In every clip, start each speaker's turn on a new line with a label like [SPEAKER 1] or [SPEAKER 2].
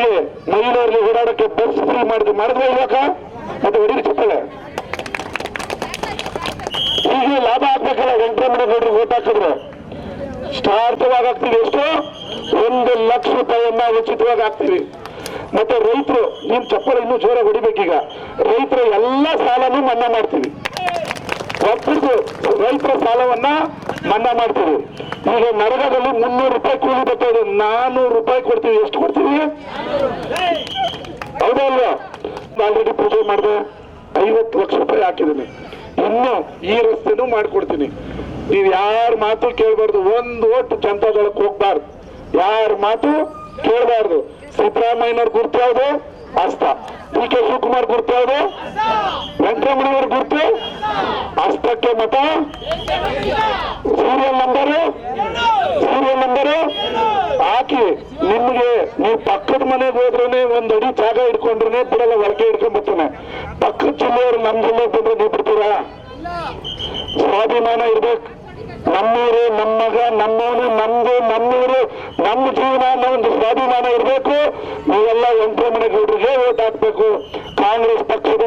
[SPEAKER 1] ನಿಮಗೆ ಮಹಿಳೆಯರಿಗೆ ಓಡಾಡಕ್ಕೆ ಬಸ್ ಫ್ರೀ ಮಾಡಿದ್ವಿ ಇವಾಗ ಮತ್ತೆ ಹೊಡೀರಿ ಚಪ್ಪಳೆ. ಹೀಗೆ ಲಾಭ ಆಗ್ಬೇಕಲ್ಲ. ವೆಂಕಟರಮಣಗೌಡರಿಗೆ ಓಟ್ ಹಾಕಿದ್ರು ಸ್ಟಾರ್ಥವಾಗಿ ಆಗ್ತೀವಿ. ಎಷ್ಟು? 1 ಲಕ್ಷ ರೂಪಾಯಿಯನ್ನ ಉಚಿತವಾಗಿ ಹಾಕ್ತೀವಿ. ಮತ್ತೆ ರೈತರು, ನೀನ್ ಚಪ್ಪಳ ಇನ್ನೂ ಜೋರಾಗಿ ಹೊಡಿಬೇಕೀಗ. ರೈತರ ಎಲ್ಲ ಸಾಲನೂ ಮನ್ನಾ ಮಾಡ್ತೀವಿ. ಒಬ್ಬರದು ರೈತರ ಸಾಲವನ್ನ ಮನ್ನಾ ಮಾಡ್ತೀವಿ. ಈಗ ನರಗದಲ್ಲಿ 300 ರೂಪಾಯಿ ಕೂಲಿ ಬರ್ತಾ ಇದೆ, 400 ರೂಪಾಯಿ ಕೊಡ್ತೀವಿ. ಎಷ್ಟು ಕೊಡ್ತೀವಿ? ಹೌದಾ ಅಲ್ವಾ? ಆಲ್ರೆಡಿ ಪೂಜೆ ಮಾಡಿದೆ, 50 ಲಕ್ಷ ರೂಪಾಯಿ ಹಾಕಿದ್ದೀನಿ. ಇನ್ನು ಈ ರಸ್ತೆನೂ ಮಾಡ್ಕೊಡ್ತೀನಿ. ನೀವು ಯಾರ ಮಾತು ಕೇಳಬಾರ್ದು. 1 ಓಟ್ ಜನತಾದಳಕ್ಕೆ ಹೋಗ್ಬಾರ್ದು, ಯಾರ ಮಾತು ಕೇಳಬಾರ್ದು. ಸಿದ್ದರಾಮಯ್ಯನವ್ರ ಗುರ್ತು ಯಾವುದು? ಹಸ್ತ. ಡಿ.ಕೆ. ಶಿವಕುಮಾರ್ ಗುರ್ತು ಯಾವುದು? ವೆಂಕಟರಮಣವ್ರ ಗುರ್ತು ಹಸ್ತಕ್ಕೆ ಮತ. ಸೀರಿಯಲ್ ನಂಬರು ಹಾಕಿ. ನಿಮ್ಗೆ ನೀವು ಪಕ್ಕದ ಮನೆಗೆ ಹೋದ್ರೇನೆ 1 ಅಡಿ ಜಾಗ ಇಟ್ಕೊಂಡ್ರೆ ಬಿಡಲ್ಲ, ಒಳಗೆ ಇಟ್ಕೊಂಡ್ ಬರ್ತಾನೆ. ಪಕ್ಕದ ಜಿಲ್ಲೆಯವರು ನಮ್ಮ ಜಿಲ್ಲೆಗೆ ಬಂದ್ರೆ ನೀವು ಬಿಡ್ತೀರಾ? ಸ್ವಾಭಿಮಾನ ಇರ್ಬೇಕು. ನಮ್ಮೂರು, ನಮ್ಮ ಮಗ, ನಮ್ಮೂರು, ನಮ್ದು, ನಮ್ಮೂರು, ನಮ್ಮ ಜೀವನ ಅನ್ನೋ ಒಂದು ಸ್ವಾಭಿಮಾನ ಇರಬೇಕು. ನೀವೆಲ್ಲ ವೆಂಕಟರಮಣಗೌಡರಿಗೆ ಓಟ್ ಹಾಕ್ಬೇಕು. ಕಾಂಗ್ರೆಸ್ ಪಕ್ಷದ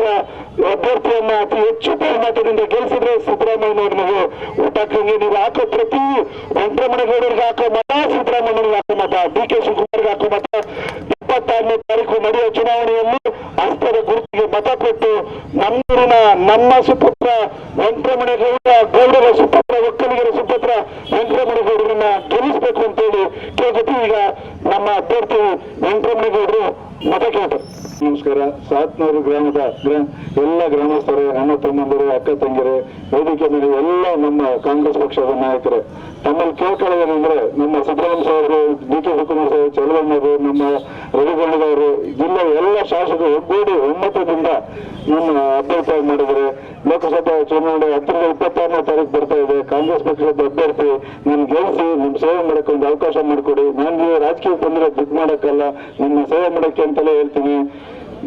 [SPEAKER 1] ಅಭ್ಯರ್ಥಿಯನ್ನ ಅತಿ ಹೆಚ್ಚು ಬಹುಮತದಿಂದ ಗೆಲ್ಲಿಸಿದ್ರೆ ಸಿದ್ದರಾಮಯ್ಯನವ್ರಿಗೆ ಓಟ್ ಹಾಕಂಗೆ. ನೀವು ಹಾಕೋ ಪ್ರತಿ ವೆಂಕಟರಮಣಗೌಡರಿಗೆ ಹಾಕೋ ಮತ, ಸಿದ್ದರಾಮಯ್ಯನಿಗೆ ಹಾಕೋ ಮತ, ಡಿ.ಕೆ. ಶಿವಕುಮಾರ್ಗೆ ಹಾಕೋ ಮತ. 26ನೇ ತಾರೀಕು ನಡೆಯುವ ಚುನಾವಣೆಯಲ್ಲಿ ಹಸ್ತದ ಗುರುತಿಗೆ ಮತ ಕೊಟ್ಟು ನಮ್ಮೂರಿನ ನಮ್ಮ ಸುಪುತ್ರ ವೆಂಕಟರಮಣಗೌಡ, ಗೌಡರ ಸುಪುತ್ರ, ಒಕ್ಕಲಿಗರ ಸುಪುತ್ರ ವೆಂಕಟರಮಣಗೌಡರನ್ನ ಗೆಲ್ಲಿಸಬೇಕು ಅಂತೇಳಿ ಕೇಳ್ಬಿಟ್ಟು ಈಗ ನಮ್ಮ ಅಭ್ಯರ್ಥಿ ವೆಂಕಟರಮಣಗೌಡರು ಮತ ಕೇಳ್ತಾರೆ. ನಮಸ್ಕಾರ. ಸಾತ್ನೂರು ಗ್ರಾಮದ ಎಲ್ಲ ಗ್ರಾಮಸ್ಥರು, ಅಣ್ಣ ತಮ್ಮಂದಿರು, ಅಕ್ಕ ತಂಗಿರು, ವೇದಿಕೆ ಮೇಲೆ ಎಲ್ಲ ನಮ್ಮ ಕಾಂಗ್ರೆಸ್ ಪಕ್ಷದ ನಾಯಕರು, ತಮ್ಮಲ್ಲಿ ಕೇಳ್ಕೊಳ್ಳೋದೇನೆಂದ್ರೆ ನಮ್ಮ ಸಿದ್ದರಾಮಯ್ಯ ಸಾಹೇಬರು, ಡಿ.ಕೆ. ಶಿವಕುಮಾರ್ ಸಾಹೇಬ್, ಚಲವಣ್ಣವರು, ನಮ್ಮ ರವಿಗೌಡರವರು, ಜಿಲ್ಲೆಯ ಎಲ್ಲ ಶಾಸಕರು ಒಗ್ಗೂಡಿ ಒಮ್ಮತದಿಂದ ನನ್ನ ಅಭ್ಯರ್ಥಿ ಮಾಡಿದರೆ ಲೋಕಸಭಾ ಚುನಾವಣೆ 26ನೇ ತಾರೀಕು ಬರ್ತಾ ಇದೆ. ಕಾಂಗ್ರೆಸ್ ಪಕ್ಷದ ಅಭ್ಯರ್ಥಿ ನಾನು ಗೆಲ್ಲಿಸಿ ನಿಮ್ಮ ಸೇವೆ ಮಾಡಕ್ಕೆ ಒಂದು ಅವಕಾಶ ಮಾಡಿಕೊಡಿ. ನಾನು ರಾಜಕೀಯ ಬಂದ್ರೆ ದುಡ್ಡು ಮಾಡಕ್ಕಲ್ಲ, ನಿಮ್ಮ ಸೇವೆ ಮಾಡಕ್ಕೆ ಅಂತಲೇ ಹೇಳ್ತೀನಿ.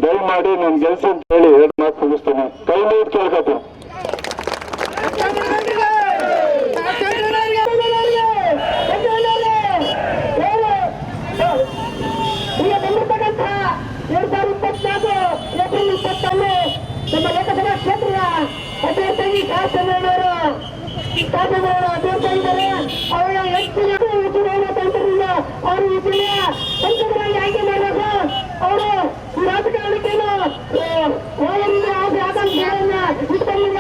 [SPEAKER 1] ದಯಮಾಡಿ ನಾನು ಗೆಲ್ಸಿ ಅಂತ ಹೇಳಿ 2 ಮಾತು ಮುಗಿಸ್ತೇನೆ. ಕೈ ಮುಗಿದು ಕೇಳ್ಕೊತೀನಿ.
[SPEAKER 2] ನಮ್ಮ ಲೋಕಸಭಾ ಕ್ಷೇತ್ರದ ಅಭ್ಯರ್ಥಿ ಕಾಸರವರು ಅಭ್ಯರ್ಥಿ ಇದ್ದಾರೆ. ಅವರ ಹೆಚ್ಚಿನ ಚುನಾವಣಾ ತಂತ್ರದಿಂದ ಅವರು ಈ ಜಿಲ್ಲೆಯ ಸಂಸದರಾಗಿ ಆಯ್ಕೆ ಮಾಡಬೇಕು. ಅವರು ರಾಜಕಾರಣಕ್ಕೇನು ಆಕಾಂಕ್ಷೆಗಳನ್ನ ಇಟ್ಕೊಂಡಿಲ್ಲ.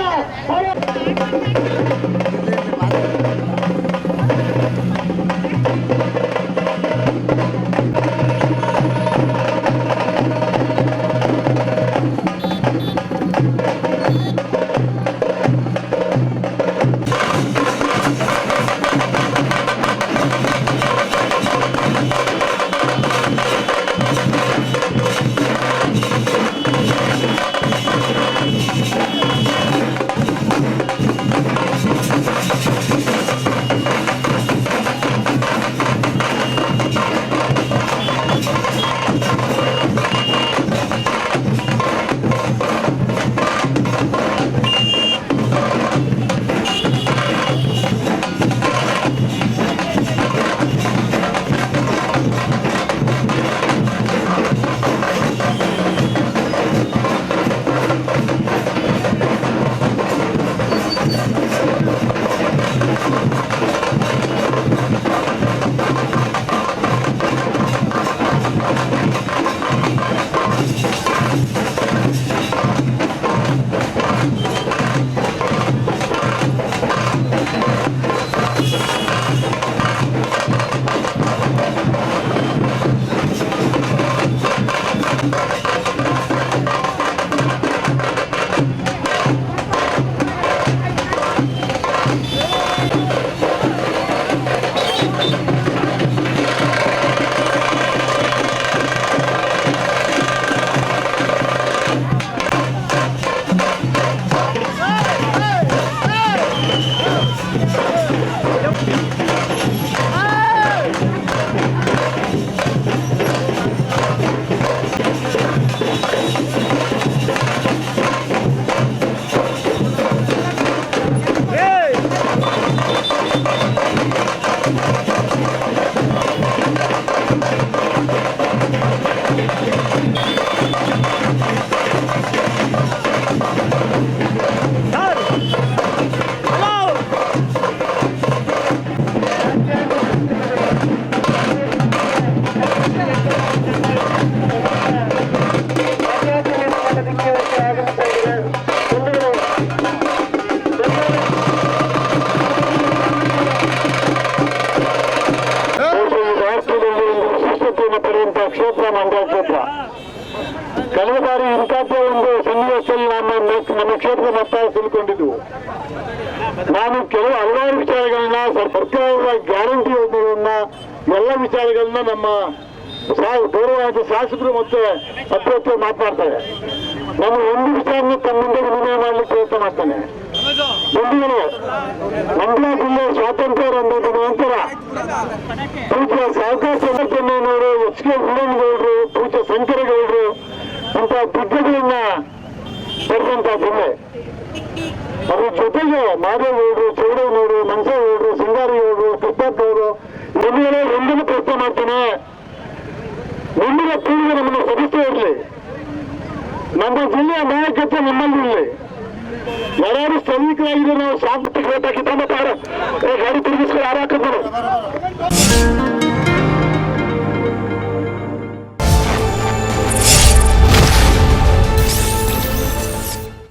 [SPEAKER 1] ಪಡೆಯುವಂತಹ ಕ್ಷೇತ್ರ ಮಂಡ್ಯ ಕ್ಷೇತ್ರ. ಕಳೆದ ಬಾರಿ ಇಂಥದ್ದೇ ಒಂದು ಸನ್ನಿವೇಶದಲ್ಲಿ ನಮ್ಮ ಕ್ಷೇತ್ರ ಮತ ತಿಳ್ಕೊಂಡಿದ್ವು. ನಾನು ಹಲವಾರು ವಿಚಾರಗಳನ್ನ ಸರ್ಕಾರದ ಗ್ಯಾರಂಟಿ ಯೋಜನೆಗಳನ್ನ ಎಲ್ಲ ವಿಚಾರಗಳನ್ನ ನಮ್ಮ ಗೌರವಾದ ಶಾಸಕರು ಮತ್ತೆ ಅಭ್ಯರ್ಥಿ ಮಾತನಾಡ್ತಾರೆ. ನಾನು ಒಂದು ವಿಚಾರನ ತಮ್ಮ ಮುಂದೆ ವಿನಿಮಯ ಮಾಡಲಿಕ್ಕೆ ಪ್ರಯತ್ನ ಮಾಡ್ತೇನೆ. ಬಂಧುಗಳು, ಮಂಡ್ಯ ಜಿಲ್ಲೆ ಸ್ವಾತಂತ್ರ್ಯ ಬಂದ ನಂತರ ಪೂಜ್ಯ ಸಾವಕಾಶ ಸಮರ್ಥನೆಯವರು, ಎಚ್ ಕೆ ವೀರಣ್ಣಗೌಡರು, ಪೂಜ್ಯ ಶಂಕರಗೌಡರು ಅಂತ ದಿಗ್ಗಜಗಳನ್ನ ಪಡೆದಂತ ಜಿಲ್ಲೆ. ಅದ್ರ ಜೊತೆಗೆ ಮಾದೇಗೌಡರು, ಚೌಡೇಗೌಡರು, ಮಂಚೇಗೌಡರು, ಸಿಂಗಾರಿಗೌಡರು, ಕೃಷ್ಣಪ್ಪನವರು ಇವುಗಳೇ ಒಂದನ್ನು ಪ್ರಯತ್ನ ಮಾಡ್ತೇನೆ. ಮುಂದಿನ ಪೀಳಿಗೆ ನಮ್ಮನ್ನು ಸದಸ್ಯ ಇರಲಿ, ನಮ್ಮ ಜಿಲ್ಲೆಯ ನಾಯಕತ್ವ ನಮ್ಮಲ್ಲಿ ಇರಲಿ. ಯಾರು ಸೈನಿಕರಾಗಿದ್ರೆ ನಾವು ಶಾಂತಿ ಗಾಡಿ ತಿರುಗಿಸ್ಕೊಂಡು ಹಾರಾಕಿದ್ರು.